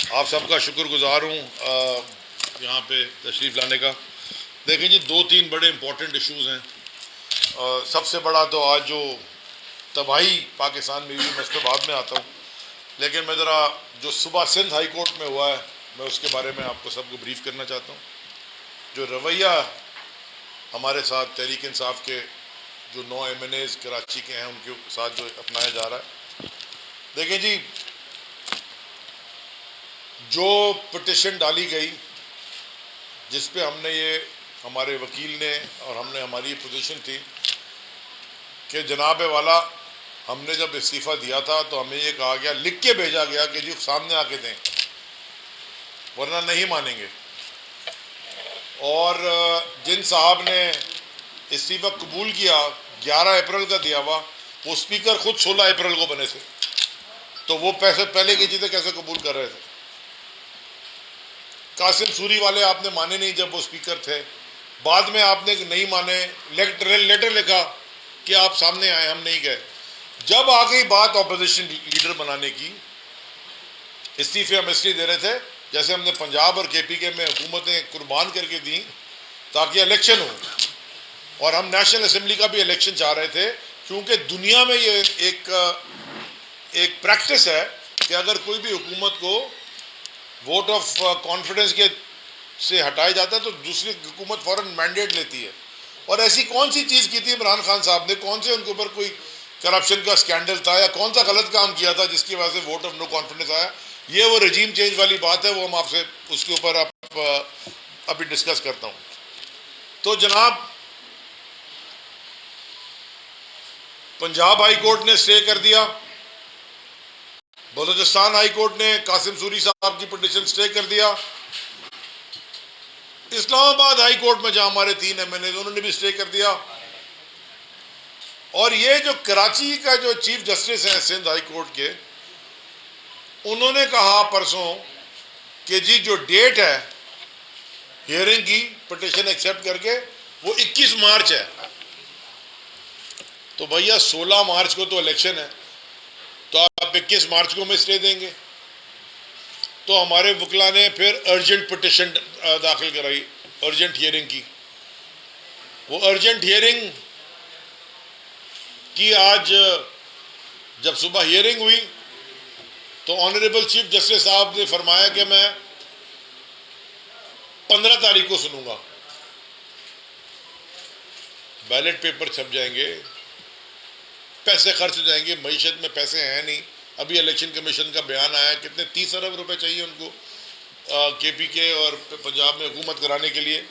आप सबका शुक्रगुजार हूँ यहाँ पे तशरीफ़ लाने का। देखें जी, दो तीन बड़े इम्पोर्टेंट इश्यूज़ हैं। सबसे बड़ा तो आज जो तबाही पाकिस्तान में हुई, मैं उस पर बाद में आता हूँ, लेकिन मैं ज़रा जो सुबह सिंध हाई कोर्ट में हुआ है मैं उसके बारे में आपको सबको ब्रीफ करना चाहता हूँ। जो रवैया हमारे साथ तहरीक इंसाफ के जो 9 MNAs कराची के हैं उनके साथ जो अपनाया जा रहा है। देखें जी, जो पिटिशन डाली गई जिस पे हमने ये हमारे वकील ने और हमने हमारी पोजीशन थी कि जनाब वाला हमने जब इस्तीफ़ा दिया था तो हमें ये कहा गया, लिख के भेजा गया कि जी सामने आके दें वरना नहीं मानेंगे। और जिन साहब ने इस्तीफ़ा कबूल किया 11 अप्रैल का दिया हुआ, वो स्पीकर खुद 16 अप्रैल को बने थे, तो वो पैसे पहले की चीज़ें कैसे कबूल कर रहे थे। कासिम सूरी वाले आपने माने नहीं जब वो स्पीकर थे, बाद में आपने नहीं माने, लेटर लिखा कि आप सामने आए, हम नहीं गए। जब आ गई बात ऑपोजिशन लीडर बनाने की, इस्तीफे हम इसलिए दे रहे थे जैसे हमने पंजाब और KPK में हुकूमतें कुर्बान करके दी ताकि इलेक्शन हो, और हम नेशनल असेंबली का भी इलेक्शन चाह रहे थे, क्योंकि दुनिया में ये एक प्रैक्टिस है कि अगर कोई भी हुकूमत को वोट ऑफ कॉन्फिडेंस के से हटाया जाता है तो दूसरी हुकूमत फौरन मैंडेट लेती है। और ऐसी कौन सी चीज़ की थी इमरान खान साहब ने, कौन से उनके ऊपर कोई करप्शन का स्कैंडल था या कौन सा गलत काम किया था जिसकी वजह से वोट ऑफ नो कॉन्फिडेंस आया। ये वो रजीम चेंज वाली बात है, वो हम आपसे उसके ऊपर अभी डिस्कस करता हूँ। तो जनाब, पंजाब हाई कोर्ट ने स्टे कर दिया, बलूचिस्तान हाई कोर्ट ने कासिम सूरी साहब की पिटीशन स्टे कर दिया, इस्लामाबाद हाई कोर्ट में जहां हमारे 3 MNA उन्होंने भी स्टे कर दिया, और ये जो कराची का जो चीफ जस्टिस हैं सिंध हाई कोर्ट के, उन्होंने कहा परसों कि जी जो डेट है हियरिंग की पिटीशन एक्सेप्ट करके वो 21 मार्च है। तो भैया 16 मार्च को तो इलेक्शन है, तो आप 21 मार्च को में स्टे देंगे। तो हमारे वकला ने फिर अर्जेंट पिटीशन दाखिल कराई, अर्जेंट हियरिंग की। वो अर्जेंट हियरिंग की आज जब सुबह हियरिंग हुई तो ऑनरेबल चीफ जस्टिस साहब ने फरमाया कि मैं 15 तारीख को सुनूंगा। बैलेट पेपर छप जाएंगे, पैसे खर्च हो जाएंगे, मईशत में पैसे हैं नहीं। अभी इलेक्शन कमीशन का बयान आया, कितने 30 अरब रुपए चाहिए उनको KPK और पंजाब में हुकूमत कराने के लिए।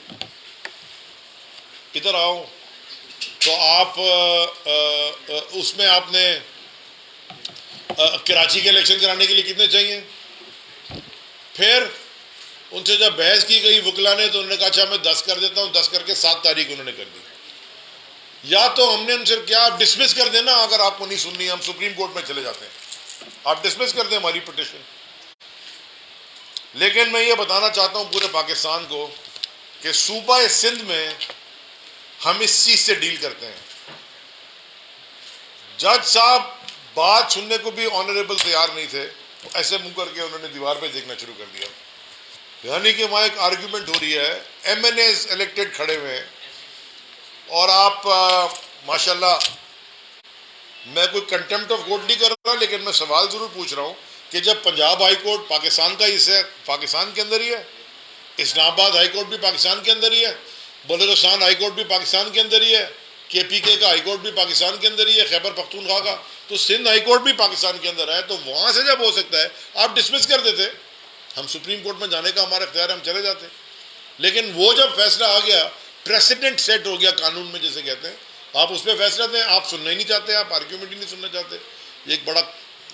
इधर आओ, तो आप उसमें आपने कराची के इलेक्शन कराने के लिए कितने चाहिए। फिर उनसे जब बहस की गई वकला ने, तो उन्होंने कहा अच्छा मैं 10 कर देता हूँ, 10 करके 7 तारीख उन्होंने कर दी। या तो हमने उनसे क्या, आप डिसमिस कर देना, अगर आपको नहीं सुननी हम सुप्रीम कोर्ट में चले जाते हैं, आप डिसमिस कर दें हमारी पिटीशन। लेकिन मैं ये बताना चाहता हूँ पूरे पाकिस्तान को कि सूबा सिंध में हम इस चीज से डील करते हैं। जज साहब बात सुनने को भी ऑनरेबल तैयार नहीं थे, तो ऐसे मुंह करके उन्होंने दीवार पे देखना शुरू कर दिया। यानी कि वहां एक आर्ग्यूमेंट हो रही है, MNAs इलेक्टेड खड़े हुए हैं, और आप माशाल्लाह, मैं कोई कंटेम्प्ट ऑफ कोर्ट नहीं कर रहा, लेकिन मैं सवाल जरूर पूछ रहा हूं कि जब पंजाब हाई कोर्ट पाकिस्तान का हिस्सा है, पाकिस्तान के अंदर ही है, इस्लामाबाद हाई कोर्ट भी पाकिस्तान के अंदर ही है, बलूचिस्तान हाई कोर्ट भी पाकिस्तान के अंदर ही है, KPK का हाई कोर्ट भी पाकिस्तान के अंदर ही है, खैबर पख्तूनख्वा का, तो सिंध हाई कोर्ट भी पाकिस्तान के अंदर है। तो वहां से जब हो सकता है आप डिसमिस कर देते, हम सुप्रीम कोर्ट में जाने का हमारा इख्तियार है, हम चले जाते। लेकिन वो जब फैसला आ गया, प्रेसिडेंट सेट हो गया कानून में जिसे कहते हैं, आप उस पर फैसला दें, आप सुनना ही नहीं चाहते, आप आर्ग्यूमेंट ही नहीं सुनना चाहते। एक बड़ा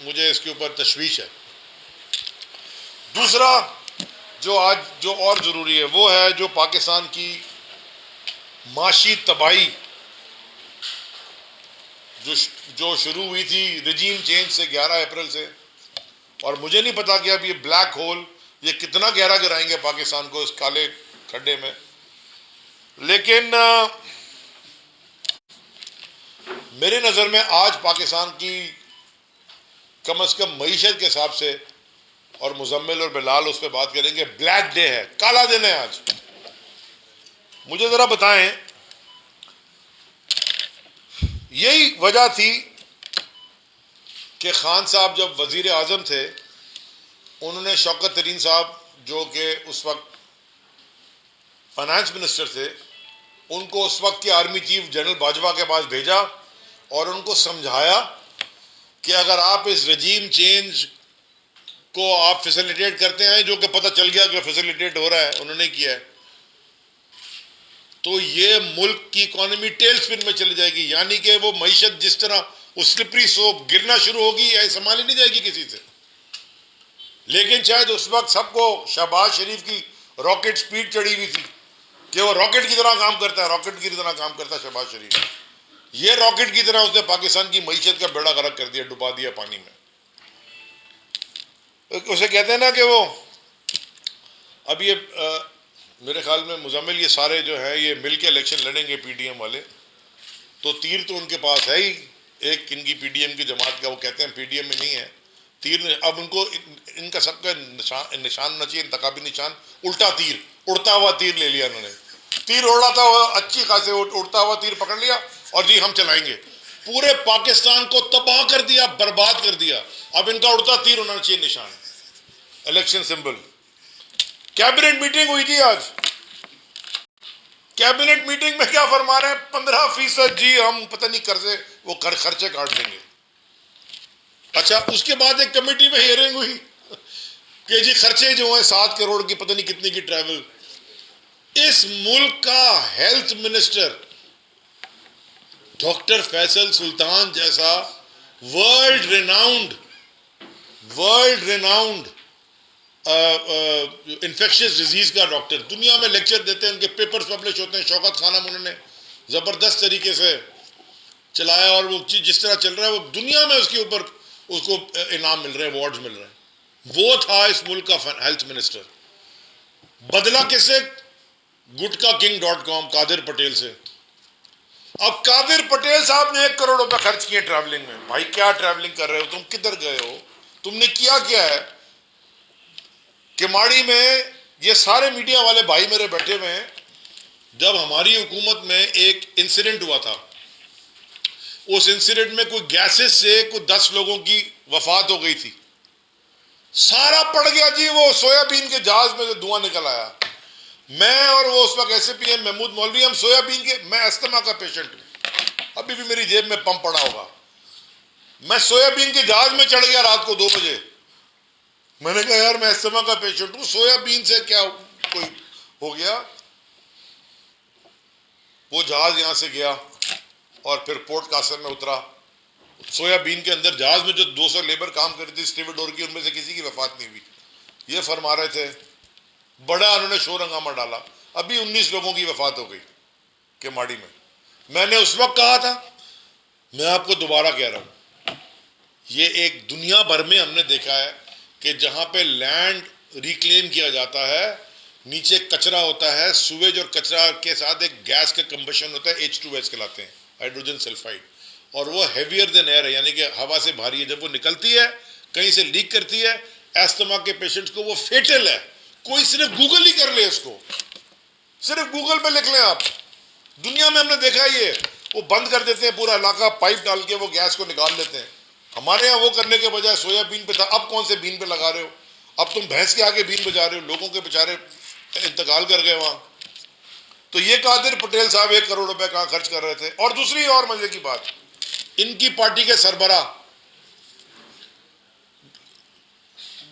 मुझे इसके ऊपर तशवीश है। दूसरा जो आज जो और ज़रूरी है वो है जो पाकिस्तान की माशी तबाही जो शुरू हुई थी रजीम चेंज से 11 अप्रैल से, और मुझे नहीं पता कि अब ये ब्लैक होल ये कितना गहरा गिराएंगे पाकिस्तान को इस काले खड्डे में। लेकिन मेरी नज़र में आज पाकिस्तान की कम अज़ कम मईशत के हिसाब से और मुजम्मिल और बिलाल उस पर बात करेंगे। ब्लैक डे है, काला दिन है आज। मुझे जरा बताएं, यही वजह थी कि खान साहब जब वजीर आजम थे, उन्होंने शौकत तरीन साहब जो कि उस वक्त फाइनेंस मिनिस्टर थे, उनको उस वक्त के आर्मी चीफ जनरल बाजवा के पास भेजा और उनको समझाया कि अगर आप इस रजीम चेंज को आप फैसिलिटेट करते हैं, जो कि पता चल गया कि फैसिलिटेट हो रहा है, उन्होंने किया है, तो ये मुल्क की इकॉनमी टेल स्पिन में चली जाएगी। यानी कि वो मईशत जिस तरह वो स्लिपरी सोप गिरना शुरू होगी, या संभाली नहीं जाएगी किसी से। लेकिन शायद उस वक्त सबको शहबाज शरीफ की रॉकेट स्पीड चढ़ी हुई थी कि वो रॉकेट की तरह काम करता है, रॉकेट की तरह काम करता है शहबाज शरीफ। ये रॉकेट की तरह उसने पाकिस्तान की मईशत का बेड़ा गर्क कर दिया, डुबा दिया पानी में। उसे कहते हैं ना कि वो अब ये मेरे ख्याल में मुजम्मिल ये सारे जो है ये मिल के इलेक्शन लड़ेंगे पीडीएम वाले, तो तीर तो उनके पास है ही एक, इनकी पीडीएम की जमात का, वो कहते हैं पीडीएम में नहीं है तीर। अब उनको इनका सबका निशान होना चाहिए, इंतखाबी निशान, उल्टा तीर, उड़ता हुआ तीर ले लिया इन्होंने। तीर उड़ा था, अच्छी खासे उड़ता हुआ तीर पकड़ लिया और जी हम चलाएंगे, पूरे पाकिस्तान को तबाह कर दिया, बर्बाद कर दिया। अब इनका उड़ता तीर होना चाहिए निशान, इलेक्शन सिंबल। कैबिनेट मीटिंग हुई थी आज, कैबिनेट मीटिंग में क्या फरमा रहे हैं, 15% जी हम पता नहीं कर्जे वो खर्चे काट देंगे। अच्छा, उसके बाद एक कमेटी में हियरिंग हुई कि जी खर्चे जो हैं 7 करोड़ की पता नहीं कितने की ट्रैवल। इस मुल्क का हेल्थ मिनिस्टर डॉक्टर फैसल सुल्तान जैसा वर्ल्ड रिनाउंड इन्फेक्शियस डिजीज का डॉक्टर दुनिया में लेक्चर देते हैं, उनके पेपर्स पब्लिश होते हैं। शौकत खानम उन्होंने जबरदस्त तरीके से चलाया और वो जिस तरह चल रहा है वो दुनिया में उसके ऊपर उसको इनाम मिल रहे हैं, अवार्ड्स मिल रहे हैं। वो था इस मुल्क का हेल्थ मिनिस्टर। बदला किससे? गुटकाकिंग.com कादिर पटेल से। अब कादिर पटेल साहब ने 1 करोड़ रुपए खर्च किए ट्रैवलिंग में। भाई क्या ट्रैवलिंग कर रहे हो तुम, किधर गए हो, तुमने किया क्या है? किमाड़ी में ये सारे मीडिया वाले भाई मेरे बैठे हुए हैं। जब हमारी हुकूमत में एक इंसिडेंट हुआ था, उस इंसिडेंट में कोई गैसेस से कोई 10 लोगों की वफात हो गई थी। सारा पड़ गया जी, वो सोयाबीन के जहाज में से धुआं निकल आया। मैं और वो उस वक्त एसपीएम महमूद मौलवी, हम सोयाबीन के, मैं अस्थमा का पेशेंट हूं, अभी भी मेरी जेब में पंप पड़ा होगा। मैं सोयाबीन के जहाज में चढ़ गया रात को 2 बजे। मैंने कहा यार मैं अस्थमा का पेशेंट हूं, सोयाबीन से क्या कोई हो गया। वो जहाज यहां से गया और फिर पोर्ट कासर में उतरा। सोयाबीन के अंदर जहाज में जो 200 लेबर काम कर रही थी स्टीवरडोर की, उनमें से किसी की वफात नहीं हुई। ये फरमा रहे थे, बड़ा उन्होंने शोर हंगामा डाला। अभी 19 लोगों की वफात हो गई केमाड़ी में। मैंने उस वक्त कहा था, मैं आपको दोबारा कह रहा हूं, ये एक दुनिया भर में हमने देखा है कि जहां पे लैंड रिक्लेम किया जाता है, नीचे कचरा होता है, सुवेज और कचरा के साथ एक गैस का कंबशन होता है, H2S कहलाते हैं, हाइड्रोजन सल्फाइड, और वो हैवियर देन एयर है, यानी कि हवा से भारी है। जब वो निकलती है कहीं से लीक करती है, एस्थमा के पेशेंट्स को वो फेटल है। कोई सिर्फ गूगल ही कर ले इसको, सिर्फ गूगल पे लिख लें आप। दुनिया में हमने देखा ये, वो बंद कर देते हैं पूरा इलाका, पाइप डाल के वो गैस को निकाल लेते हैं। हमारे यहाँ वो करने के बजाय सोयाबीन पे था, अब कौन से बीन पे लगा रहे हो? अब तुम भैंस के आगे बीन बजा रहे हो, लोगों के बेचारे इंतकाल कर गए वहां। तो ये कादिर पटेल साहब 1 करोड़ रुपए कहां खर्च कर रहे थे। और दूसरी और मजे की बात, इनकी पार्टी के सरबराह,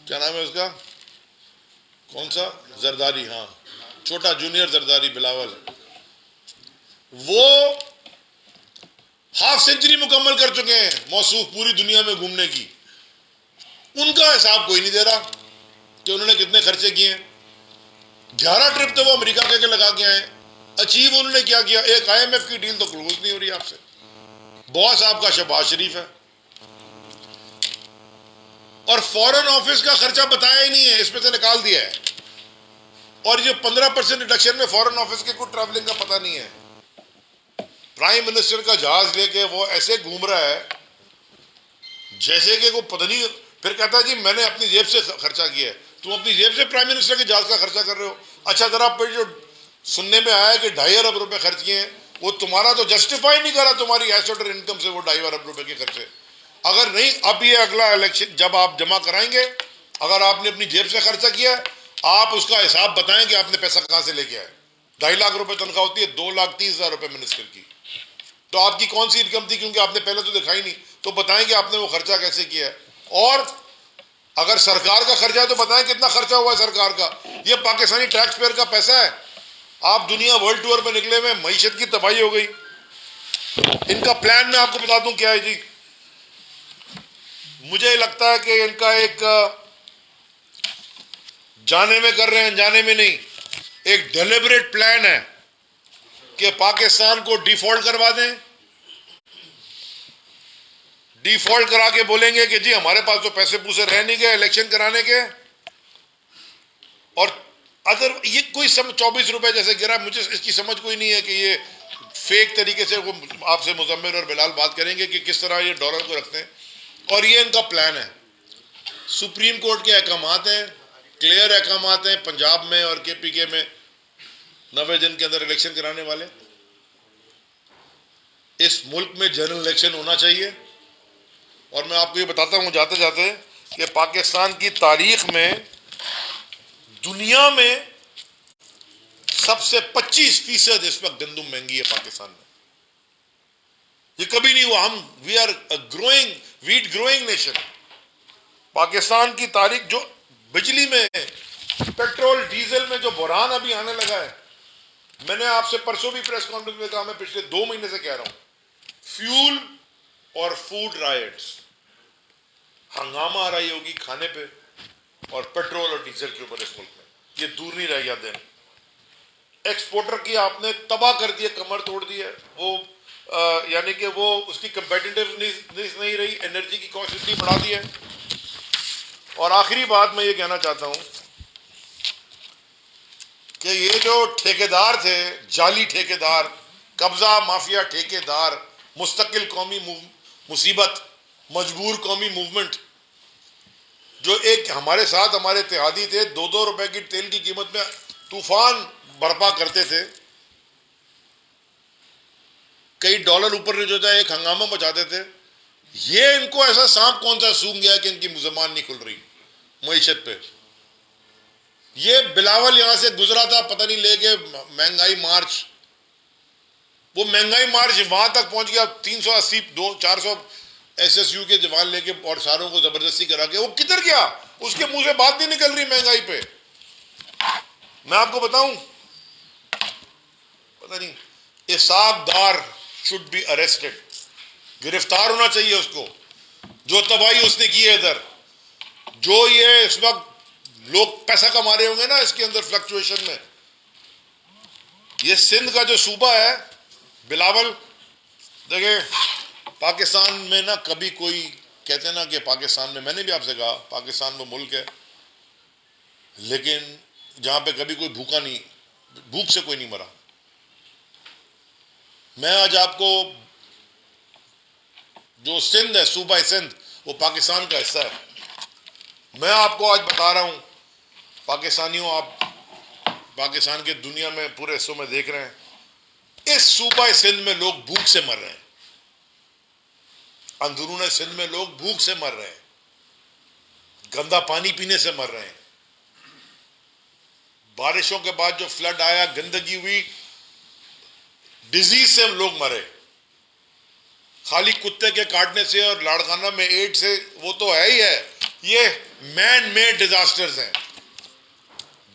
क्या नाम है उसका, कौन सा, जरदारी, हाँ छोटा जूनियर जरदारी बिलावल, वो हाफ सेंचुरी मुकम्मल कर चुके हैं मौसूफ पूरी दुनिया में घूमने की। उनका हिसाब कोई नहीं दे रहा कि उन्होंने कितने खर्चे किए। 11 ट्रिप तो वो अमेरिका के लगा के आए। अचीव उन्होंने क्या किया? एक IMF की डील तो क्लोज नहीं हो रही आपसे। बॉस आपका शहबाज शरीफ है और फॉरेन ऑफिस का खर्चा बताया ही नहीं है, इसमें से निकाल दिया है। और ये 15% रिडक्शन में फॉरेन ऑफिस के कुछ ट्रैवलिंग का पता नहीं है। प्राइम मिनिस्टर का जहाज लेके वो ऐसे घूम रहा है जैसे कि वो पता नहीं फिर कहता है जी मैंने अपनी जेब से खर्चा किया है। तुम अपनी जेब से प्राइम मिनिस्टर के जहाज का खर्चा कर रहे हो। अच्छा, जरा फिर जो सुनने में आया कि 2.5 अरब रुपए खर्च किए हैं, वो तुम्हारा तो जस्टिफाई नहीं करा तुम्हारी एसेट और इनकम से वो 2.5 अरब रुपए के खर्चे। अगर नहीं, अब ये अगला इलेक्शन जब आप जमा कराएंगे, अगर आपने अपनी जेब से खर्चा किया है, आप उसका हिसाब बताएं कि आपने पैसा कहां से लेके आए। 2.5 लाख रुपए तनख्वाह होती है, 2,30,000 रुपए मिनिस्टर की, तो आपकी कौन सी इनकम थी? क्योंकि आपने पहले तो दिखाई नहीं, तो बताएं कि आपने वो खर्चा कैसे किया है। और अगर सरकार का खर्चा है तो बताएं कितना खर्चा हुआ है सरकार का। ये पाकिस्तानी टैक्स पेयर का पैसा है। आप दुनिया वर्ल्ड टूर पे निकले में, मईशत की तबाही हो गई। इनका प्लान मैं आपको बता दूं क्या है जी। मुझे लगता है कि इनका एक जाने में कर रहे हैं, अनजाने में नहीं, एक डेलिबरेट प्लान है कि पाकिस्तान को डिफॉल्ट करवा दें। डिफॉल्ट करा के बोलेंगे कि जी हमारे पास तो पैसे पूसे रह नहीं गए इलेक्शन कराने के, और अदर ये कोई 24 रुपए जैसे गिरा, मुझे इसकी समझ कोई नहीं है कि ये फेक तरीके से, वो आपसे मुजम्मिल और बिलाल बात करेंगे कि किस तरह ये डॉलर को रखते हैं, और ये इनका प्लान है। सुप्रीम कोर्ट के अहकामात हैं, क्लियर अहकामात हैं, पंजाब में और KPK में 90 दिन के अंदर इलेक्शन कराने वाले। इस मुल्क में जनरल इलेक्शन होना चाहिए। और मैं आपको ये बताता हूं जाते जाते कि पाकिस्तान की तारीख में दुनिया में सबसे 25% इस वक्त गंदम महंगी है पाकिस्तान में। ये कभी नहीं हुआ। We are growing, we'd growing nation. Pakistan की तारीख, जो बिजली में, पेट्रोल डीजल में जो बुरहान अभी आने लगा है, मैंने आपसे परसों भी प्रेस कॉन्फ्रेंस में कहा, मैं पिछले 2 महीने से कह रहा हूं, फ्यूल और फूड राइट्स, हंगामा आ रही होगी खाने पे और पेट्रोल और डीजल के ऊपर इस मुल्क में। ये दूर नहीं रह गया दिन। एक्सपोर्टर की आपने तबाह कर दिया, कमर तोड़ दी है वो, यानी कि वो उसकी कंपेटिटिवनेस नहीं रही, एनर्जी की कॉस्ट इतनी बढ़ा दी है। और आखिरी बात मैं ये कहना चाहता हूं कि ये जो ठेकेदार थे, जाली ठेकेदार, कब्जा माफिया ठेकेदार, मुस्तकिल कौमी मुसीबत, मजबूर कौमी मूवमेंट, जो एक हमारे साथ हमारे इत्तेहादी थे, 2-2 रुपए की तेल की कीमत में तूफान बर्पा करते थे, कई डॉलर ऊपर जो जाए, एक हंगामा मचाते थे। ये इनको ऐसा सांप कौन सा सूंघ गया कि इनकी जुबान नहीं खुल रही मईशत पे। ये बिलावल यहां से गुजरा था, पता नहीं लेके महंगाई मार्च, वो महंगाई मार्च वहां तक पहुंच गया, 380 400 SSU के जवान लेके और सारों को जबरदस्ती करा के। वो किधर गया? उसके मुंह से बात नहीं निकल रही महंगाई पे। मैं आपको बताऊं, पता नहीं, Ishaq Dar should be arrested, गिरफ्तार होना चाहिए उसको, जो तबाही उसने की है इधर। जो ये इस वक्त लोग पैसा कमा रहे होंगे ना इसके अंदर फ्लक्चुएशन में, ये सिंध का जो सूबा है बिलावल, देखे पाकिस्तान में ना कभी कोई कहते हैं ना कि पाकिस्तान में, मैंने भी आपसे कहा पाकिस्तान वो मुल्क है लेकिन जहां पे कभी कोई भूखा नहीं, भूख से कोई नहीं मरा। मैं आज आपको, जो सिंध है, सूबा सिंध, वो पाकिस्तान का हिस्सा है। मैं आपको आज बता रहा हूं, पाकिस्तानियों, आप पाकिस्तान के दुनिया में पूरे हिस्सों में देख रहे हैं, इस सूबा सिंध में लोग भूख से मर रहे हैं, अंदरून सिंध में लोग भूख से मर रहे हैं, गंदा पानी पीने से मर रहे हैं। बारिशों के बाद जो फ्लड आया, गंदगी हुई, डिजीज से लोग मरे, खाली कुत्ते के काटने से और लाड़खाना में एड से, वो तो है ही है। ये मैन मेड डिजास्टर्स हैं।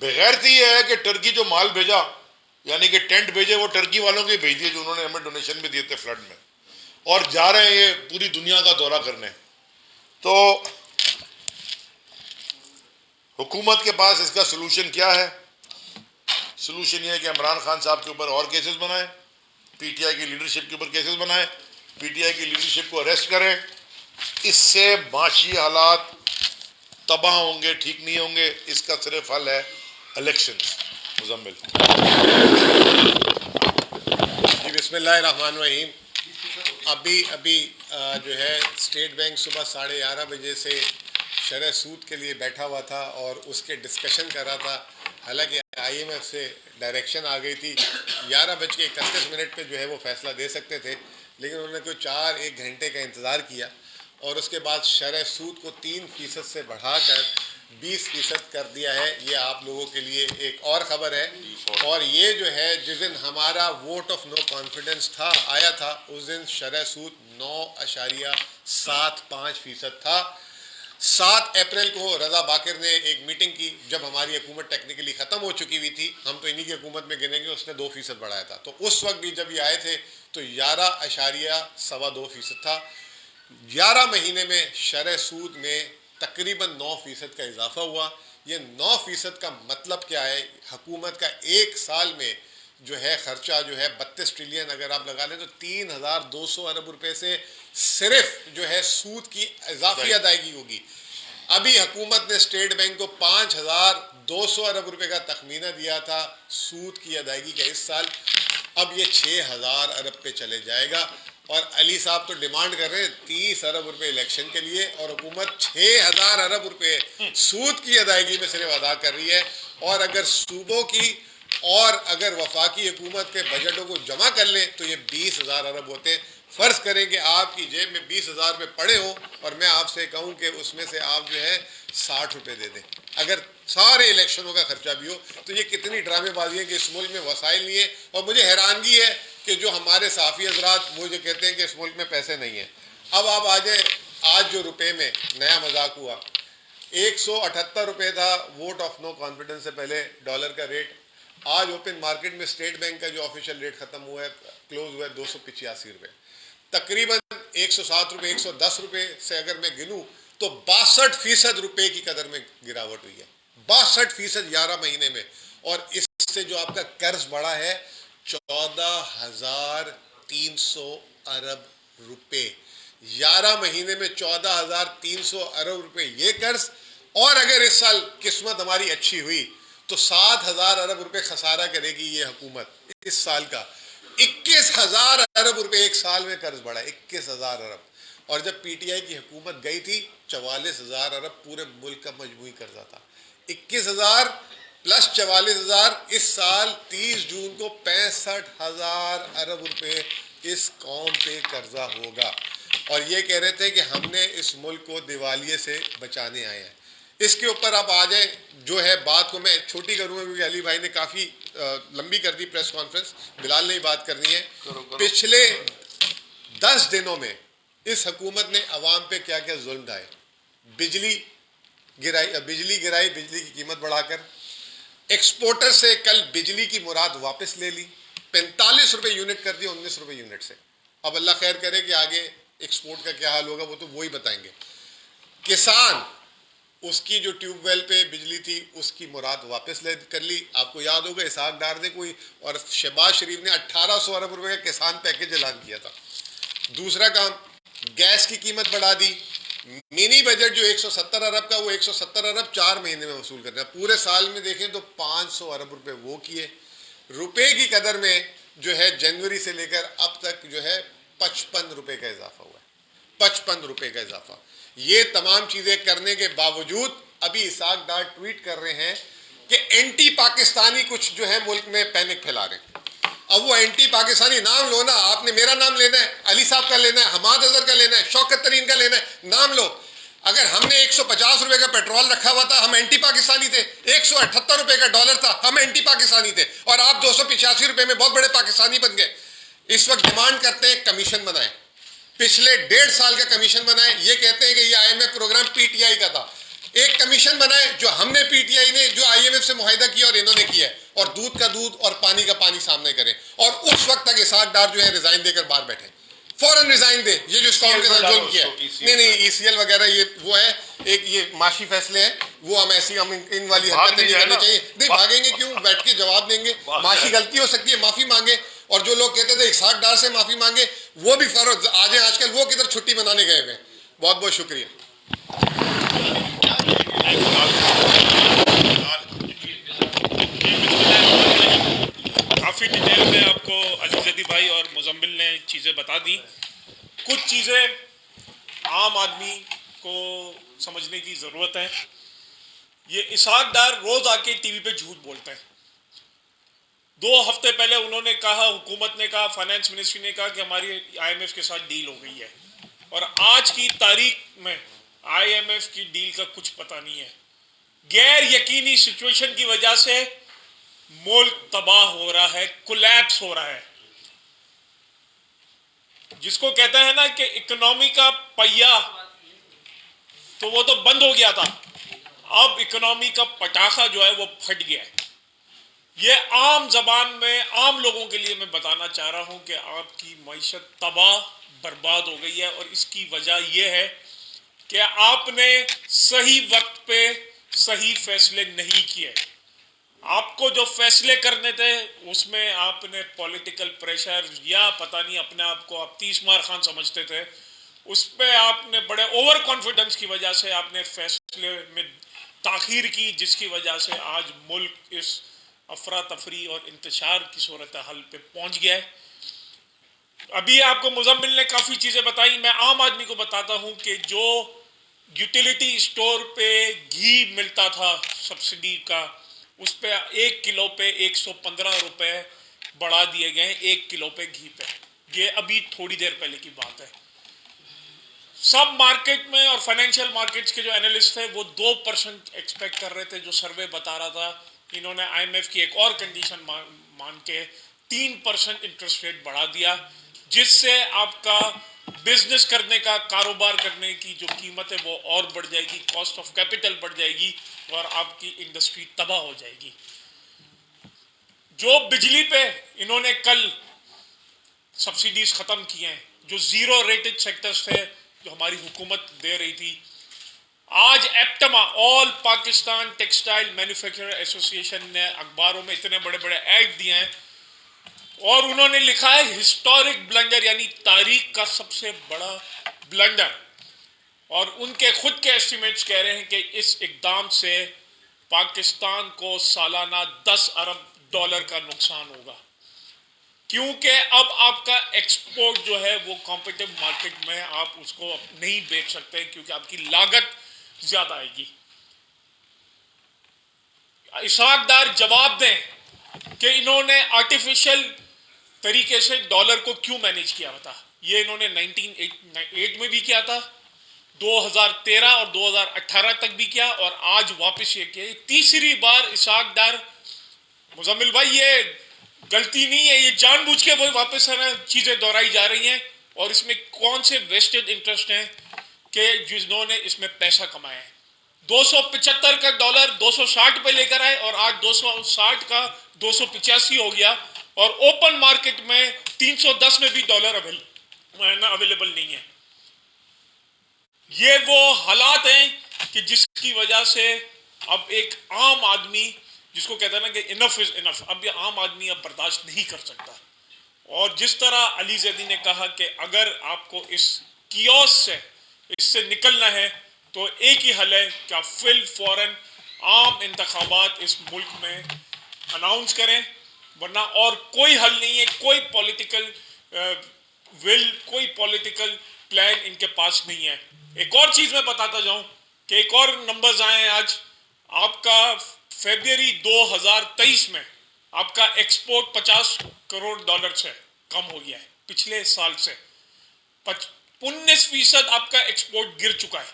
बेगैरती ये है कि टर्की जो माल भेजा, यानी कि टेंट भेजे, वो टर्की वालों के भेज दिए जो उन्होंने हमें डोनेशन भी दिए थे फ्लड में, और जा रहे हैं ये पूरी दुनिया का दौरा करने। तो हुकूमत के पास इसका सोल्यूशन क्या है? सोल्यूशन ये है कि इमरान खान साहब के ऊपर और केसेस बनाए, PTI की लीडरशिप के ऊपर केसेस बनाए, PTI की लीडरशिप को अरेस्ट करें। इससे माशी हालात तबाह होंगे, ठीक नहीं होंगे। इसका सिर्फ हल है इलेक्शंस। मुजम्मिल जी, बिस्मिल्लाहिर्रहमानिर्रहीम। अभी जो है स्टेट बैंक सुबह 11:30 बजे से शरह सूद के लिए बैठा हुआ था और उसके डिस्कशन कर रहा था। हालांकि IMF से डायरेक्शन आ गई थी 11:31 पे जो है वो फैसला दे सकते थे, लेकिन उन्होंने कोई 4-1 घंटे का इंतज़ार किया और उसके बाद शरह सूद को 3% से बढ़ाकर 20% कर दिया है। ये आप लोगों के लिए एक और ख़बर है। और ये जो है जिस दिन हमारा वोट ऑफ नो कॉन्फिडेंस आया था उस दिन शरह सूद 9.75% था। 7 अप्रैल को रज़ा बाकर ने एक मीटिंग की जब हमारी हुकूमत टेक्निकली ख़त्म हो चुकी हुई थी, हम तो इन्हीं की हुकूमत में गिनेंगे, उसने 2% बढ़ाया था। तो उस वक्त भी जब ये आए थे तो 11.2% था। 11 महीने में शरह सूद में तकरीबन 9% का इजाफा हुआ। ये 9% का मतलब क्या है? हुकूमत का एक साल में जो है खर्चा जो है 32 ट्रिलियन अगर आप लगा लें तो 3,200 अरब रुपए से सिर्फ जो है सूद की इजाफी अदायगी होगी। अभी हुकूमत ने स्टेट बैंक को 5,200 अरब रुपए का तखमीना दिया था सूद की अदायगी का इस साल, अब ये 6,000 अरब पे चले जाएगा। और अली साहब तो डिमांड कर रहे हैं 30 अरब रुपए इलेक्शन के लिए और हुकूमत 6,000 अरब रुपए सूद की अदायगी में सिर्फ अदा कर रही है। और अगर सूबों की और अगर वफाकी हुकूमत के बजटों को जमा कर लें तो ये 20,000 अरब होते हैं। फ़र्ज़ करें कि आपकी जेब में 20,000 रुपये पड़े हों और मैं आपसे कहूं कि उसमें से आप जो है 60 रुपये दे दें, अगर सारे इलेक्शनों का खर्चा भी हो, तो ये कितनी ड्रामेबाजी है कि इस मुल्क में वसाइल नहीं है। और मुझे हैरानगी है कि जो हमारे साफ़ी हज़रात वो जो कहते हैं कि इस मुल्क में पैसे नहीं हैं। अब आप आ जाए, आज जो रुपये में नया मजाक हुआ, 178 रुपये था वोट ऑफ नो कॉन्फिडेंस से पहले डॉलर का रेट। आज ओपन मार्केट में स्टेट बैंक का जो ऑफिशियल रेट ख़त्म हुआ है, क्लोज हुआ है 285 रुपये, तकरीबन 107 रुपये 110 रुपये से अगर मैं गिनूँ तो 62% रुपये की कदर में गिरावट हुई है। 62% 11 महीने में। और इससे जो आपका कर्ज बढ़ा है 14,300 अरब रुपये, 11 महीने में 14,300 अरब रुपये ये कर्ज। और अगर इस साल किस्मत हमारी अच्छी हुई तो 7,000 अरब रुपये खसारा करेगी ये हुकूमत इस साल का। 21,000 अरब रुपए एक साल में कर्ज बढ़ा, 21,000 अरब। और जब PTI की हुकूमत गई थी 44,000 अरब पूरे मुल्क का मजमूई कर्जा था। 21,000 प्लस 44,000, इस साल 30 जून को 65,000 अरब रुपए इस कौम पे कर्जा होगा। और ये कह रहे थे कि हमने इस मुल्क को दिवालिये से बचाने आए हैं। इसके ऊपर आप आ जाए, जो है बात को मैं छोटी करूँगा क्योंकि अली भाई ने काफ़ी लंबी कर दी प्रेस कॉन्फ्रेंस, बिलाल ने ही बात करनी है। पिछले 10 दिनों में इस हुकूमत ने अवाम पे क्या क्या जुल्म ढाए। बिजली गिराई, बिजली की कीमत बढ़ाकर, एक्सपोर्टर से कल बिजली की मुराद वापस ले ली, 45 रुपये यूनिट कर दिया 19 रुपये यूनिट से। अब अल्लाह खैर करे कि आगे एक्सपोर्ट का क्या हाल होगा वो तो वही बताएंगे। किसान, उसकी जो ट्यूबवेल पे बिजली थी उसकी मुराद वापस ले कर ली। आपको याद होगा इसहाक डार ने कोई और शहबाज शरीफ ने 1800 अरब रुपए का किसान पैकेज ऐलान किया था। दूसरा काम, गैस की कीमत बढ़ा दी। मिनी बजट जो 170 अरब का वो 170 अरब 4 महीने में वसूल करना है। पूरे साल में देखें तो 500 अरब रुपए वो किए। रुपए की कदर में जो है जनवरी से लेकर अब तक जो है 55 रुपए का इजाफा हुआ है, 55 रुपए का इजाफा। ये तमाम चीजें करने के बावजूद अभी इसहाक डार ट्वीट कर रहे हैं कि एंटी पाकिस्तानी कुछ जो है मुल्क में पैनिक फैला रहे हैं। अब वो एंटी पाकिस्तानी नाम लो ना, आपने मेरा नाम लेना है, अली साहब का लेना है, हमाद अजहर का लेना है, शौकत तरीन का लेना है, नाम लो। अगर हमने 150 रुपए का पेट्रोल रखा हुआ था हम एंटी पाकिस्तानी थे, 178 रुपए का डॉलर था हम एंटी पाकिस्तानी थे, और आप 285 रुपए में बहुत बड़े पाकिस्तानी बन गए। इस वक्त डिमांड करते हैं कमीशन बनाए, पिछले 1.5 साल का कमीशन बनाए। ये कहते हैं कि ये IMF प्रोग्राम PTI का था। एक कमीशन बनाए जो हमने, PTI ने जो IMF से मुआहिदा किया और इन्होंने किया है, और दूध का दूध और पानी का पानी सामने करें। और उस वक्त तक इसहाक डार जो है रिजाइन देकर बाहर बैठे, फौरन रिजाइन दे। ये जो कौम के साथ जुल्म किया है, नहीं ECL वगैरह ये वो है, एक ये माशी फैसले हैं, वो हम ऐसी हम इन वाली हरकतें नहीं करनी चाहिए। नहीं भागेंगे क्यों, बैठ के जवाब देंगे। माशी गलती हो सकती है, माफी मांगे। और जो लोग कहते थे इसहाक डार से माफी मांगे, वो भी फरोज आज आजकल वो किधर छुट्टी मनाने गए हुए। बहुत बहुत शुक्रिया। काफ़ी डिटेल में आपको अजीज़ भाई और मुजम्मिल ने चीज़ें बता दी। कुछ चीज़ें आम आदमी को समझने की ज़रूरत है। ये इसहाक डार रोज आके टीवी पे झूठ बोलते हैं। 2 हफ्ते पहले उन्होंने कहा, हुकूमत ने कहा, फाइनेंस मिनिस्ट्री ने कहा कि हमारी IMF के साथ डील हो गई है, और आज की तारीख में IMF की डील का कुछ पता नहीं है। गैर यकीनी सिचुएशन की वजह से मुल्क तबाह हो रहा है, कोलैप्स हो रहा है। जिसको कहता है ना कि इकोनॉमी का पहिया, तो वो तो बंद हो गया था, अब इकोनॉमी का पटाखा जो है वो फट गया है। ये आम जबान में आम लोगों के लिए मैं बताना चाह रहा हूं कि आपकी मईशत तबाह बर्बाद हो गई है, और इसकी वजह यह है कि आपने सही वक्त पे सही फैसले नहीं किए। आपको जो फैसले करने थे उसमें आपने पॉलिटिकल प्रेशर, या पता नहीं अपने आप को आप 30 मार खान समझते थे, उस पर आपने बड़े ओवर कॉन्फिडेंस की वजह से आपने फैसले में ताखीर की, जिसकी वजह से आज मुल्क इस अफरा तफरी और इंतशार की सूरत हाल पे पहुंच गया है। अभी आपको मुजम्मिल ने काफ़ी चीज़ें बताई। मैं आम आदमी को बताता हूं कि जो यूटिलिटी स्टोर पे घी मिलता था सब्सिडी का, उस पे 1 किलो पे 115 रुपए बढ़ा दिए गए 1 किलो पे घी पे। ये अभी थोड़ी देर पहले की बात है। सब मार्केट में और फाइनेंशियल मार्केट्स के जो एनालिस्ट थे वो 2% एक्सपेक्ट कर रहे थे, जो सर्वे बता रहा था। इन्होंने IMF की एक और कंडीशन मान के 3% इंटरेस्ट रेट बढ़ा दिया, जिससे आपका बिजनेस करने का, कारोबार करने की जो कीमत है वो और बढ़ जाएगी, कॉस्ट ऑफ कैपिटल बढ़ जाएगी और आपकी इंडस्ट्री तबाह हो जाएगी। जो बिजली पे इन्होंने कल सब्सिडीज खत्म किए हैं, जो जीरो रेटेड सेक्टर्स थे जो हमारी हुकूमत दे रही थी, आज एप्टमा, all Pakistan textile manufacturer association ने अखबारों में इतने बड़े बड़े ऐड दिए हैं, और उन्होंने लिखा है हिस्टोरिक ब्लंडर, यानी तारीख का सबसे बड़ा ब्लंडर। और उनके खुद के एस्टिमेट्स कह रहे हैं कि इस इकदाम से पाकिस्तान को सालाना $10 अरब का नुकसान होगा, क्योंकि अब आपका एक्सपोर्ट जो है वो कॉम्पिटिटिव मार्केट में आप उसको नहीं बेच सकते, क्योंकि आपकी लागत ज्यादा आएगी। इसहाक डार जवाब दें कि इन्होंने आर्टिफिशियल तरीके से डॉलर को क्यों मैनेज किया था। ये इन्होंने 1908 में भी किया था, 2013 और 2018 तक भी किया, और आज वापस ये किया। तीसरी बार इसहाक डार, मुजम्मिल भाई ये गलती नहीं है, ये जानबूझ के वो वापस है ना चीजें दोहराई जा रही हैं, और इसमें कौन से वेस्टेड इंटरेस्ट हैं कि जिन्होंने इसमें पैसा कमाया है। 275 का डॉलर 260 पे लेकर आए, और आज 260 का 285 हो गया, और ओपन मार्केट में 310 में भी डॉलर अवेलेबल नहीं है। ये वो हालात हैं कि जिसकी वजह से अब एक आम आदमी, जिसको कहता है ना कि इनफ इज इनफ, अब ये आम आदमी अब बर्दाश्त नहीं कर सकता। और जिस तरह अली जैदी ने कहा कि अगर आपको इस कियोस से, इससे निकलना है, तो एक ही हल है कि आप फौरन आम इंतखाबात इस मुल्क में अनाउंस करें, वरना और कोई हल नहीं है। कोई पॉलिटिकल विल, कोई पॉलिटिकल प्लान इनके पास नहीं है। एक और चीज मैं बताता जाऊं कि एक और नंबर्स आए हैं आज। आपका फरवरी 2023 में आपका एक्सपोर्ट $50 करोड़ से कम हो गया है। पिछले साल से 19% आपका एक्सपोर्ट गिर चुका है,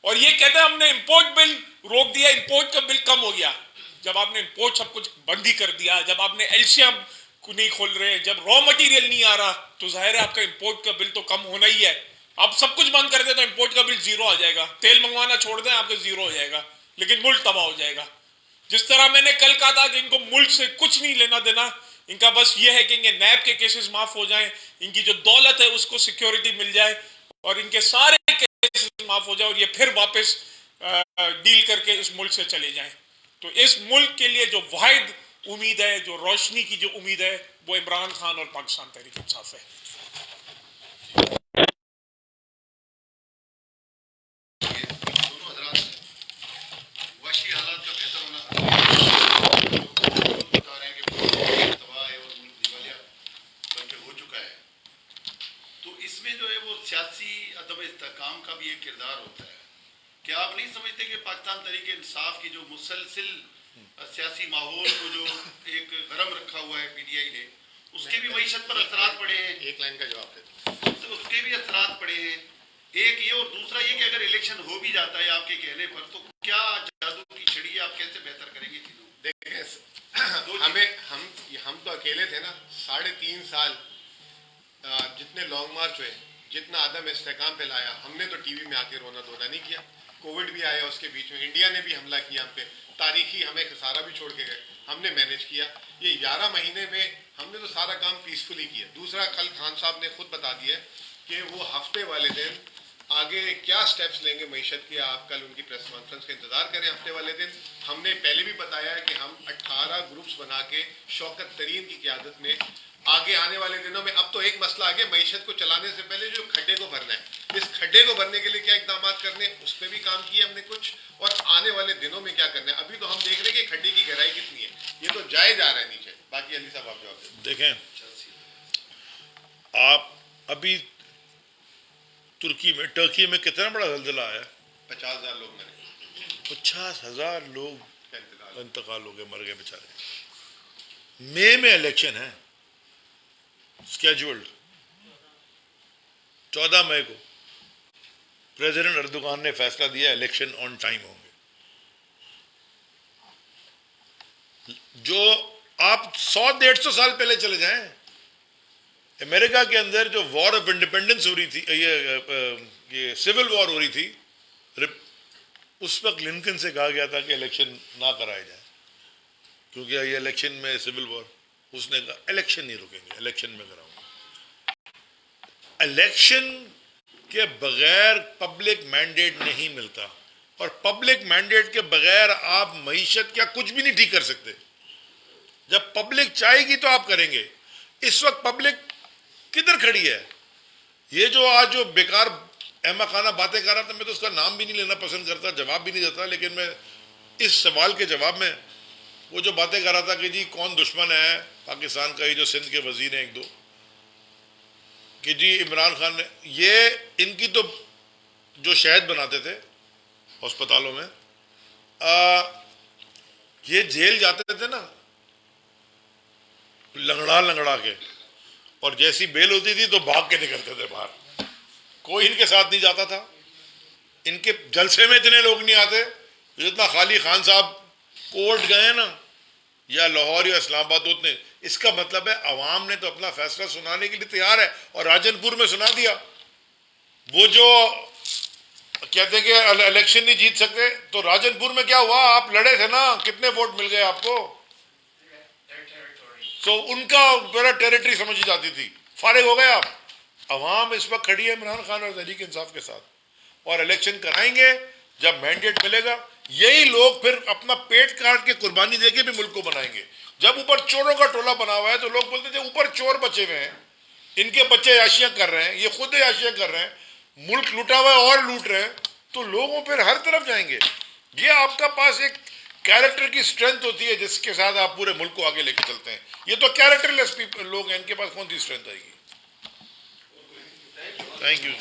और ये कहते हैं हमने इंपोर्ट बिल रोक दिया, इंपोर्ट का बिल कम हो गया। जब आपने इंपोर्ट सब कुछ बंद ही कर दिया, जब आपने LCM को नहीं खोल रहे, जब रॉ मटेरियल नहीं आ रहा, तो जाहिर है आपका इंपोर्ट का बिल तो कम होना ही है। आप सब कुछ बंद कर दे तो इंपोर्ट का बिल जीरो आ जाएगा। तेल मंगवाना छोड़ दें, आपका जीरो हो जाएगा, लेकिन मुल्क तबाह हो जाएगा। जिस तरह मैंने कल कहा था कि इनको मुल्क से कुछ नहीं लेना देना, इनका बस ये है कि इनके नैब के केसेस माफ हो जाएं, इनकी जो दौलत है उसको सिक्योरिटी मिल जाए, और इनके सारे केसेस माफ हो जाए, और ये फिर वापस डील करके इस मुल्क से चले जाएं। तो इस मुल्क के लिए जो वाहिद उम्मीद है, जो रोशनी की जो उम्मीद है, वो इमरान खान और पाकिस्तान तहरीक इंसाफ है। दोनों हजरात वशी हालात का बेहतर होना बता रहे हैं कि तबाह है और मुल्क दिवालिया बल्कि हो चुका है। तो इसमें जो है वो सियासी अदब इस्तेहकाम का भी एक किरदार होता है। नहीं समझते कि पाकिस्तान तरीके इंसाफ की जो मुसलसिल सियासी माहौल को जो एक गरम रखा हुआ है पीटीआई ने, उसके भी मईशत पर असरात पड़े हैं। एक लाइन का जवाब दे। तो उसके भी असरात पड़े हैं। एक ये, और दूसरा ये कि अगर इलेक्शन हो भी जाता है आपके कहने पर, तो क्या जादू की छड़ी है, आप कैसे बेहतर करेंगे चीजों? देखिए, हम तो अकेले थे ना। 3.5 साल जितने लॉन्ग मार्च हुए, जितना आदम इस्तेकाम पे लाया, हमने तो टीवी में आके रोना धोना नहीं किया। कोविड भी आया उसके बीच में, इंडिया ने भी हमला किया हम पे, तारीखी हमें खसारा भी छोड़ के गए, हमने मैनेज किया। ये 11 महीने में हमने तो सारा काम पीसफुली किया। दूसरा, कल खान साहब ने खुद बता दिया कि वो हफ्ते वाले दिन आगे क्या स्टेप्स लेंगे मईशत के। आप कल उनकी प्रेस कॉन्फ्रेंस का इंतजार करें हफ्ते वाले दिन। हमने पहले भी बताया है कि हम 18 ग्रुप्स बना के शौकत तरीन की क़यादत में आगे आने वाले दिनों में, अब तो एक मसला आगे, मईशत को चलाने से पहले जो खड्डे को भरना है, इस खड्डे को भरने के लिए क्या इकदाम करने, उस पर भी काम किए हमने कुछ, और आने वाले दिनों में क्या करना है। अभी तो हम देख रहे हैं कि खड्डे की गहराई कितनी है, ये तो जाए जा रहा है नीचे। बाकी अली साहब आप जवाब देखें। आप अभी टर्की में कितना बड़ा जल्जला आया? 50,000 लोग मरे, 50,000 लोग इंतकाल। इंतकाल हो गए, मर गए बेचारे। मई में इलेक्शन है स्केड्यूल्ड, 14 मई को प्रेसिडेंट अर्दोगान ने फैसला दिया इलेक्शन ऑन टाइम होंगे। जो आप 100-150 साल पहले चले जाएं, अमेरिका के अंदर जो वॉर ऑफ इंडिपेंडेंस हो रही थी, ये सिविल वॉर हो रही थी, उस वक्त लिंकन से कहा गया था कि इलेक्शन ना कराए जाए क्योंकि ये इलेक्शन में सिविल वॉर। उसने कहा इलेक्शन नहीं रुकेंगे, इलेक्शन में कराऊंगा। इलेक्शन के बगैर पब्लिक मैंडेट नहीं मिलता, और पब्लिक मैंडेट के बगैर आप मईशत क्या कुछ भी नहीं ठीक कर सकते। जब पब्लिक चाहेगी तो आप करेंगे। इस वक्त पब्लिक किधर खड़ी है? ये जो आज जो बेकार अहमकाना बातें कर रहा था, मैं तो उसका नाम भी नहीं लेना पसंद करता, जवाब भी नहीं देता, लेकिन मैं इस सवाल के जवाब में वो जो बातें कर रहा था कि जी कौन दुश्मन है पाकिस्तान का, ये जो सिंध के वजीर हैं 1-2, कि जी इमरान खान ने, ये इनकी तो जो शहद बनाते थे अस्पतालों में, ये जेल जाते थे ना लंगड़ा के, और जैसी बेल होती थी तो भाग के निकलते थे बाहर। कोई इनके साथ नहीं जाता था। इनके जलसे में इतने लोग नहीं आते जितना खाली खान साहब कोर्ट गए ना, या लाहौर या इस्लामाबाद, उतने। इसका मतलब है अवाम ने तो अपना फैसला सुनाने के लिए तैयार है, और राजनपुर में सुना दिया। वो जो कहते हैं कि इलेक्शन नहीं जीत सकते, तो राजनपुर में क्या हुआ? आप लड़े थे ना, कितने वोट मिल गए आपको? तो उनका बड़ा टेरिटरी समझी जाती थी, फारिग हो गए आप। अवाम इस वक्त खड़ी है इमरान खान और तहरीक इंसाफ के साथ, और इलेक्शन कराएंगे जब मैंडेट मिलेगा। यही लोग फिर अपना पेट काट के कुर्बानी देके भी मुल्क को बनाएंगे। जब ऊपर चोरों का टोला बना हुआ है तो लोग बोलते थे ऊपर चोर बचे हुए हैं, इनके बच्चे याशियां कर रहे हैं, ये खुद याशियां कर रहे हैं, मुल्क लूटा हुआ है और लूट रहे हैं, तो लोगों फिर हर तरफ जाएंगे। ये आपका पास एक कैरेक्टर की स्ट्रेंथ होती है जिसके साथ आप पूरे मुल्क को आगे लेके चलते हैं। ये तो कैरेक्टरलेस लोग हैं, इनके पास कौन सी स्ट्रेंथ आएगी? Thank you.